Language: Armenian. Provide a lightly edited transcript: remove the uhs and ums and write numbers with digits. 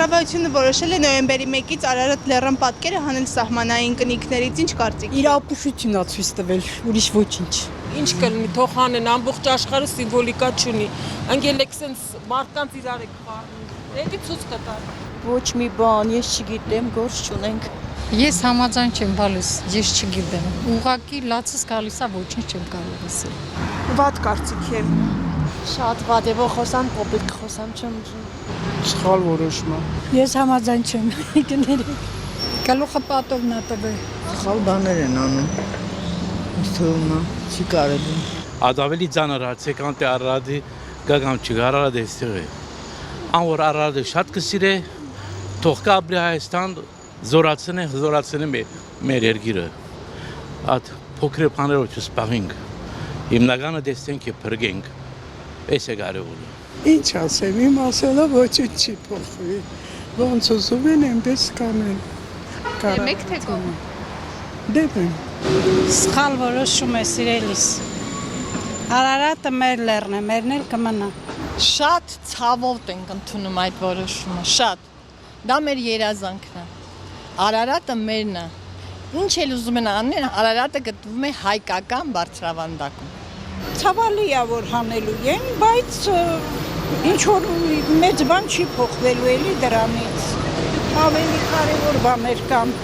Կառավարությունը որոշել է նոյեմբերի 1-ից Արարատ լեռան պատկերը հանել սահմանային կնիքներից, ինչ կարծիք։ Իր ապուշությունն է ցույց տվել, ուրիշ ոչինչ։ Ինչ կլինի, թող հանեն, ամբողջ աշխարհը սիմվոլիկա չունի։ Անգելեք սենց մարդկանց իրար եք խառնում։ Դեպի ցույց կտա։ Ոչ մի բան, ես չգիտեմ, գործ չունենք։ Ես համաձայն չեմ գալիս, ես չգիտեմ։ Ուղղակի լացս գալիս է, ոչինչ չեմ կարող ասել։ Վատ կարծիք է։ Շատ վատ է, որ խոսան, փոփիկ խոսան չեմ ուզում։ Սխալ որոշում է։ Ես համաձայն չեմ գներեք։ Գլուխը պատովն է տվել։ Սխալ բաներ են անում։ Ինձ թվում է, չի կարելի։ Ավելի ծանր հարց է, կանտ է Արարատի գագամ չկա, Արարատը այստեղ է։ Անոր Արարատը շատ կսիրե, թող կա ապրի Հայաստան, զորացնե մեր երկիրը։ Այդ փոքր բաներով չսպաղենք։ Հիմնականը տեսնենք եւ փրկենք։ Էս է կարևորը։ Ինչ ասեմ, իմ ասելը ոչինչ չի փոխվի։ Ոնց ուզում են, այնպես կանեն։ Մեկ թե կողմ։ Դեպի։ Սխալ որոշում է սիրելիս։ Արարատը մեր լեռն է, մերն էլ կմնա։ Շատ ցավով ենք ընդունում այդ որոշումը, շատ։ Դա մեր երազանքն է։ Արարատը մերն է։ Ինչ էլ ուզում են անեն, Արարատը գտնվում է հայկական բարձրավանդակում։ Ցավալի է որ հանելու են, բայց ինչ որ մեծ բան չի փոխվելու էլի դրանից։ Ավելի կարևոր բաներ կան։